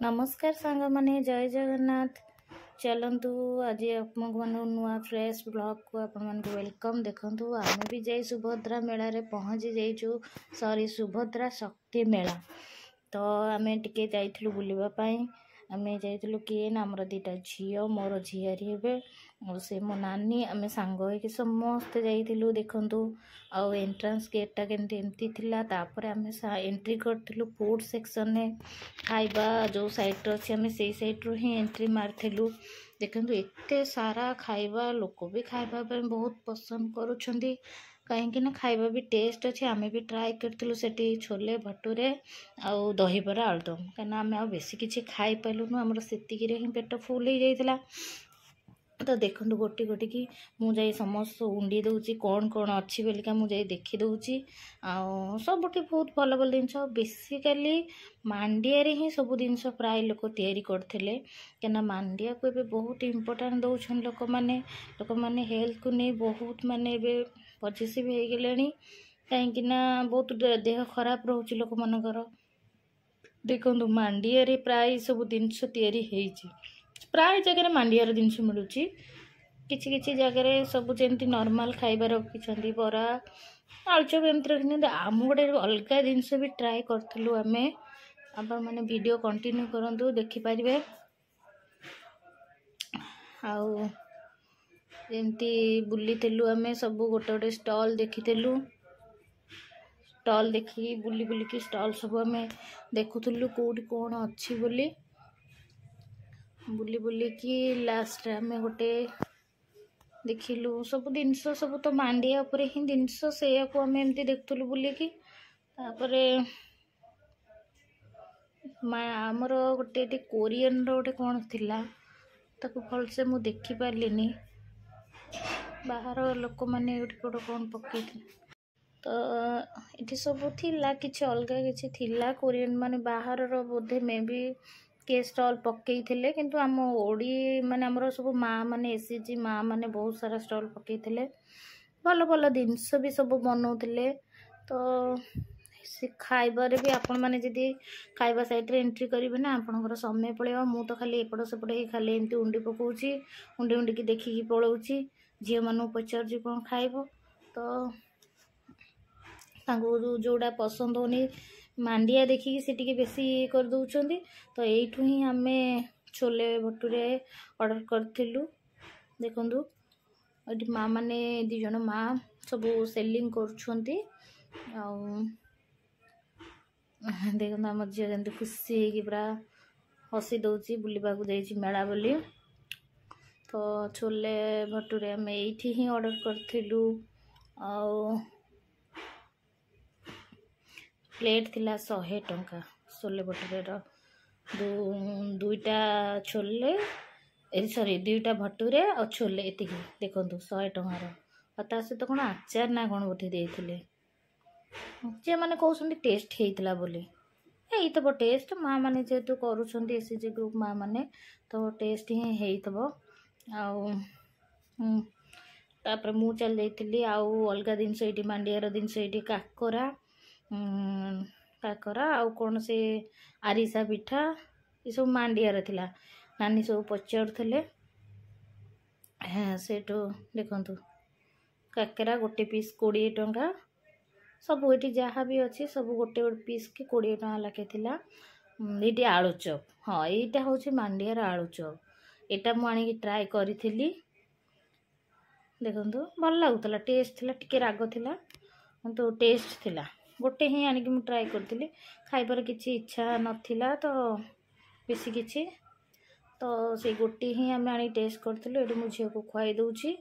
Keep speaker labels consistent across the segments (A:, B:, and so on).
A: नमस्कार सांग माने जय जगन्नाथ। चलतु आज अपन नुआ फ्रेश ब्लॉग को अपन वेलकम। देखंतु आम भी जाई सुभद्रा मेला रे पहुँची जाइचु। सॉरी सुभद्रा शक्ति मेला। तो आम टिके जाइथिलु बुलिबा पई। आमे जाइथिलु किए ना हमर दीटा झियो मोर झियारी हेबे और से मो नानी आमे सांग होइके समस्त जाइथिलु। देखंतु आ एंट्रेंस गेट टा केमती एमती थिला। तापर आमे एंट्री करथिलु फूड सेक्शन ने खाइबा जो साइड रो अछि आमे सेई साइड रो ही एंट्री मारथिलु। देखंतु एते सारा खाइबा लोक भी खाइबा पे बहुत पसंद करूछंदी कहीं ना खाइबा भी टेस्ट अच्छे। आमे भी ट्राए करथिलु सेठी छोले भटूरे आउ दही बरा आलुदम कहीं आमे आ बेसी किछि खाइ पाइलुनु। हमर सेतिकी रे ही पेट फुल हो जाइतिला। तो देखंतु गोटी गोटी की मु जाई समस्त उंडी दउची कौन कौन अच्छी बोलिका मु जाई देखि दउची। आ सबुठी बहुत भल भल जिनस बेसिकली मांडिया रे ही सब जिनस प्राय लोक तैयारी करथिले केना मांडिया को एबे बहुत इंपोर्टेंट दउछन लोक माने हेल्थ को नहीं बहुत माने एबे पॉजिटिव हो गेलेनी कहीं ना बहुत देह खराब रोच लोक मानकर। देखंतु मांडिया रे प्राय सब जिनस तैयारी हेची प्राय जगह मांडियार जिनस मिलूची किछि किछि जगह सब जेमती नॉर्मल खाइबा रखिछंदी बरा आलचप एमती रखिछंदी। आम गोटे अलग जिनस भी ट्राए करथिलु आमे। आपण माने वीडियो कंटिन्यू करंतु देखि परिबे। आउ एमती बुलीथिलु आमे सब गोटे गोटे स्टॉल देखिथिलु। स्टॉल देखि बुली बुली की स्टॉल सब आमे देखुथिलु कोडी कोन अछि बोली बुली बुली की लास्ट में गोटे देखिलु सब जिनस सब तो मांडिया ऊपर ही जिनस से को आम एमती देखुलु बुली की तापरे आमर गोटे कोरियन रो गोटे कौन थिला ताको भल से मु देखि पारलिनी बाहर लोक माने गोटे कौन पकई तो ये सब थिला किछि अलग किछि थिला कोरियन माने बाहर रो बोधे में भी के स्टॉल पकई थिले किंतु आम ओडी माने हमर सब माँ माने एसएचजी माँ माने बहुत सारा स्टॉल पकई थिले भल भल जिनस भी सब बनौथिले। तो से खाइबारे भी आपण माने जदी खाइबा साइड रे एंट्री करिवे ना आपनकर समय पळेबा। मु तो खाली एपड़ सेपड़ ही खाली एमती उंडी पकोउची उंडी उंडी की देखि की पळौची झियो मानु पचार जी कोन खाइबो तो तांगो जोड़ा पसंद होनी मांडिया देखिकी से टिके बेसी कर दउछंदी। तो एठू ही आमे छोले भटूरे ऑर्डर करथिलु। देखंतु एठी माँ माने दी जण माँ सब सेलिंग करूछंती आ देखंतु हम झियो जंतु खुशी की पूरा हसी दउची बुलिबा को जाईची मेला बोली। तो छोले भटूरे आमे एठी ही ऑर्डर करथिलु। आ प्लेट थिला 100 टंका छोले भटूरे दुईटा छोले सॉरी दुईटा भटूरे और छोले एति देखंतु 100 टंकार और ता सहित कोन आचार ना कोन बोथे देथिले जे माने कहउछंदी टेस्ट हेइतला बोली एई तो टेस्ट माँ माने जेतु करूछंदी एसएचजी ग्रुप माँ माने तो टेस्ट ही हेइतबो। आउ तापर मु चल जाइथिली आउ अलगा दिन से एटी मांडियार दिन से एटी काकरा काकरा आउ कौन से आरिसा पिठा ये सब मांडियार थिला नानी सब पचारुथिले। हाँ सेठो देखंतु काकरा गोटे पीस 20 टंका सब एटी जहाँ भी अच्छी सब गोटे गोटे पीस की 20 टंका लाखे थिला। ये आलू चप हाँ यहाँ हूँ मांडियार आलू चप एटा मु आनी ट्राए करी देखंतु भल लागुतला टेस्ट थिला टिके राग थिला तो टेस्ट थिला गोटे ही आनिक मु ट्राए करथिली खाइबार किछि इच्छा नथिला तो बेसी किछि तो से गोटे ही आम आनी टेस्ट करथिलु। एठी मु झियो को खुआई दउची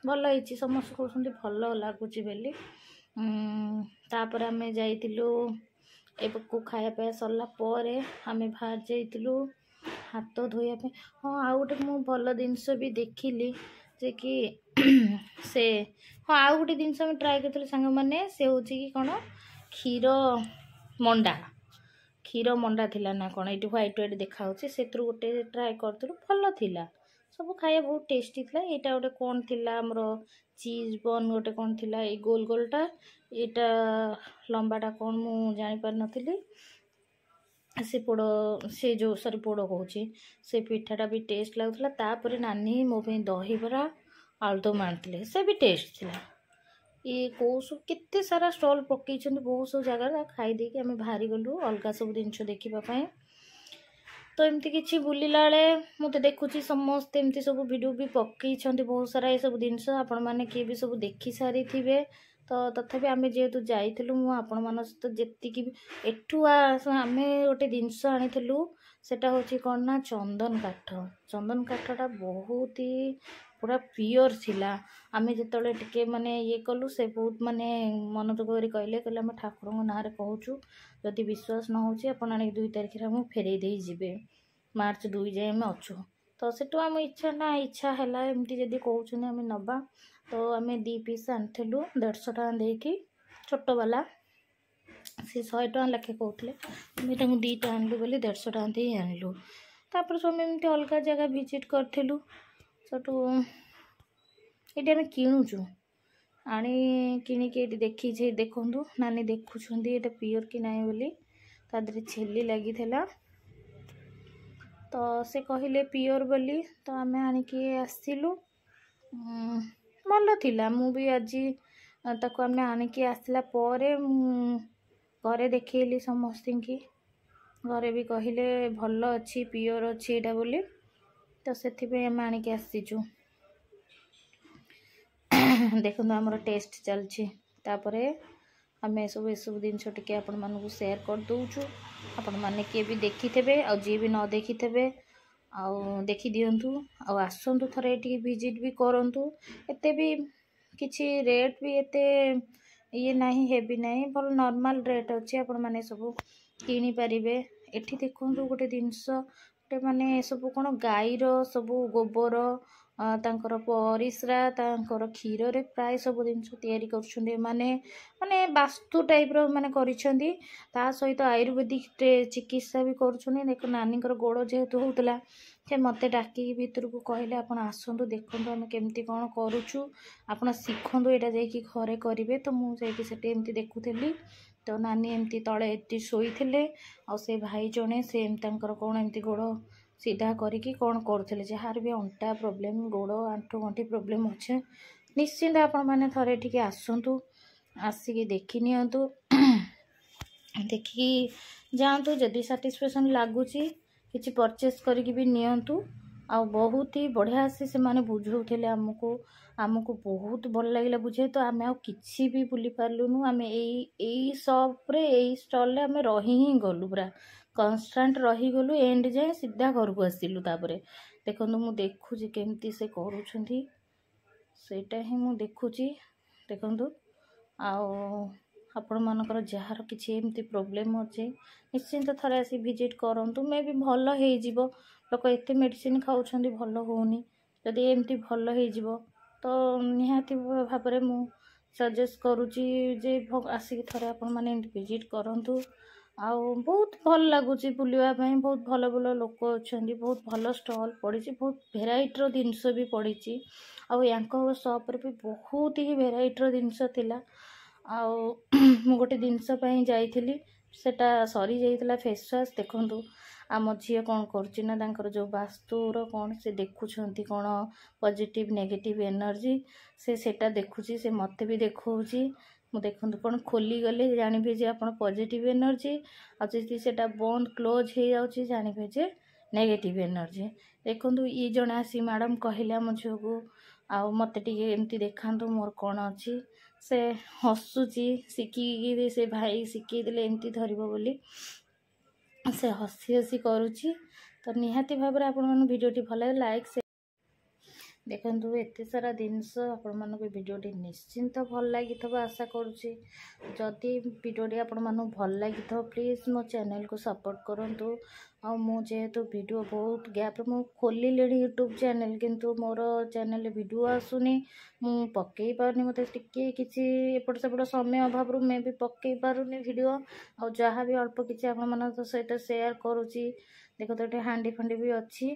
A: भल हिची समस्त कहउछंदी भल लागुची बेली। तापर आमे जाइतिलु एबको खाया पे सरला परे आमे बाहर जाइतिलु हाथ धोया पे। हाँ आ गोटे मु भल जिनस भी देखिली जे कि से हाँ आउ गोटे जिनस में ट्राए करथिलु सांग माने से होची कि कोन क्षीर मंडा थिला ना कोन एटी व्हाइट व्हाइट देखा होची सेत्रु गोटे ट्राए करथिलु भल थिला सब खाया बहुत टेस्टी थिला। एटा गोटे कोन थिला हमरो चीज बन गोटे कोन थिला ए गोल गोलटा एटा लंबाटा कोन मु जानि पार नथिली से पोड़ से जो सॉरी पोड़ कहूँ से पिठाटा भी टेस्ट लगुला। तापर नानी मो दहीबरा आलुदम आनी से भी टेस्ट थिला। ये कौ सब केते सारा स्टॉल पकई बहुत सब जगह खाईदे आम बाहरी गलु अलग सब जिन देखापी। तो एमती किसी बुलला मुझे देखुची समस्ते एमती सब वीडियो भी पकई बहुत सारा ये सब जिनस आपण मैंने किए भी सब देखी सारी थे। तो तथापि आम जेहेतु जाइलु आपण मान सहित जी एठू आम गोटे जिनस आनी सेटा हूँ कौन ना चंदन काठटा बहुत ही पूरा प्योर थिला। आमे जिते टिके माने ये कलु से बहुत माने मनोयोग कहले आम ठाकुर ना कहूँ जदि विश्वास न हो आप 2 तारिख में फेरई दे जीवे मार्च 2 जाए आम अच्छु। तो सेटू आम इच्छा ना इच्छा है एमती जदि कहते आम नवा तो आम 2 पीस आनीलु 150 टका देकी छोट वाला से 100 टका लेखे कहते आम 2टा आनलु बोली 150 टका दे आनलु। तापर सब एमती अलग जगह विजिट करूँ सेटू ये आम किणुचु आनी किणिकी ये देखी देखु नानी देखुं ये प्योर कि ना बोली तादे छेली लगी था। तो से कहले प्योर बोली तो आम आणिकी आसलु भल थिला। मु भी आज ताको आम आणिकी आसला परे घरे देखली समस्त की घरे भी कहले भल अच्छी प्योर अच्छी एटा बोली। तो से आम आणिकी आसीचु देखो आमर टेस्ट चलछि। तापरे आम सब सब जिनस टिके आपण मानकु शेयर कर दउछु। आपण माने किए भी देखी थे आ जी भी न देखी थे आउ देखी दियंतु आसंतु थरे टिके विजिट भी करंतु। एते भी किछि रेट भी एते ये नहीं हेवी नहीं भल नॉर्मल रेट अच्छे आपण माने सब किनी परिबे। एठी देखंतु गोटे जिनस गोटे माने सब कोन गाईर सब गोबर तांकर परिश्रा तांकर क्षीर रे प्राय सब जिनस तैयारी कर माने माने वास्तु टाइप रो माने करिसेंती। ता सहित आयुर्वेदिक चिकित्सा भी करुछनी। देख नानी गोड़ जेहेतु होउतला से मते डाकी भीतर को कहले आपण आसंतु देखंतु आम केमती कोन करूछु आपण शिखंतु एटा जाई घरे करिवे। तो मु जाई सेटे एमती देखुथली तो नानी एमती तळे एती शोईथिले आ से भाई जणे से तांकर कोन एमती गोड़ सीधा करिकी कौन करते जार भी अंटा प्रोब्लेम गोड़ आंठू गंठी प्रोब्लेम अच्छे निश्चिंत आपण मैंने थरे टिके आसंतु आसिकी देखी नियंतु देखी जातु जदि साटिस्फैक्शन लगुच कि परचेस करके भी नियंतु। आ बहुत ही बढ़िया से माने बुझाऊले आमको आमको बहुत भल लगे बुझे। तो आम कि भी बुली पार्लुनु आम यही सप्रे यही स्टल आम रही ही गलु पूरा कन्स्टांट रही गलु एंड जाए सीधा घर को आसिलु। तापर देखो मु देखुची केमती से करूछंती सेटा ही मु देखुची देखंतु आपण मानकर जार किसी एमती प्रोब्लेम अच्छे निश्चिंत थरे आसी विजिट करंतु। मे भी भल हो जिवो लोक एते मेडिसिन खाउछंती भल होउनी जदि एमती भल हो जिवो तो निहाती भाव में मु सजेस्ट करुची जे आसिक थरे आपण माने विजिट करंतु। आउ बहुत भल लगुच बुलवा बहुत भल भल लोक अच्छा बहुत भल स्टॉल पड़ी बहुत भेराइटर जिनस भी पड़ी आउ शॉप रे भी बहुत ही भेराइटर जिनस थिला। आउ मु गोटे जिनस जाइथिली सेटा सरी जाइथिला फेस वाश देखंतु आम झील कौन कर जो वास्तुर कौन से देखुंत कौन पॉजिटिव नेगेटिव एनर्जी सेटा देखुची से मत भी देखौची मु देखंतु कौन खोली गले जानबे जे आपण पॉजिटिव एनर्जी आछि सेटा बंद क्लोज हो जाउची जानबे जे नेगेटिव एनर्जी। देखंतु ये जण आसी मैडम कहले आम झील को आ मत टिके एमती देखांतु मोर कौन अच्छी से हसुची शिखी से भाई शिखी देले एमती धरिबो बोली से हसी हसी करुची। तो निहाती भाव में आपण भिडियोटी भल लाइक से देखंतु एते सारा जिनस आपण मानक भिडियोटी निश्चिंत भल लगी आशा करुची। जदि भिडियोटी आपण मानक भल लगी प्लीज मो चैनल को सपोर्ट करंतु। आ मु जेहेतु वीडियो बहुत गैप मु खोली लेनी यूट्यूब चैनल किंतु मोर चैनल वीडियो आसुनी मु पकई पारनी मते टिके किछि एपट सेपट समय अभाव रु मैं भी पकई पारुनी वीडियो आ जहाँ भी अल्प किछि आपण मानक सहित शेयर करुची। देखो तो ये हांडी फंडी भी अच्छी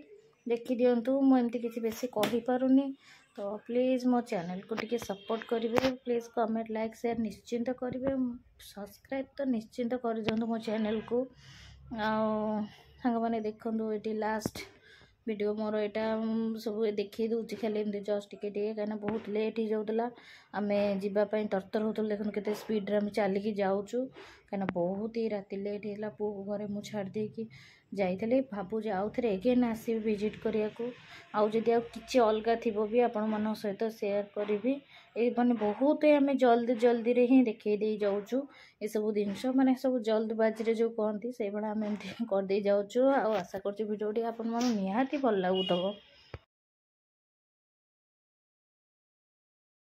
A: देखी दियंतु मु एमती किछि बेसी कहि पारुनी। तो प्लीज मो चैनल को टिके सपोर्ट करिवे प्लीज कमेंट लाइक शेयर निश्चिंत करिवे सब्सक्राइब तो निश्चिंत कर दियंतु मो चैनल को। साने देखु ये लास्ट वीडियो मोर यहाँ सब देखी दूसरी खाली एमती जस्ट टिके कहीं बहुत लेट हो जाऊला आम जावाई तरतर होते देखो के स्पीड्रे आम चलिकी जाऊँ कहीं बहुत ही राति लेट है पु को घरे मुझे छाड़ी जाइए भावुँ आउ थे एगेन आसबि विजिट करने को आउदी कि अलग थी भी आपण मान सहित सेयार करी माने बहुत आम जल्दी जल्दी रे ही देखे दे जाऊँ ये सब जिनस माने सब जल्दबाजी जो कहती से भाया आम एमती करदे जाऊँ आशा कर भिडियो आपण निहाती भल लगुव।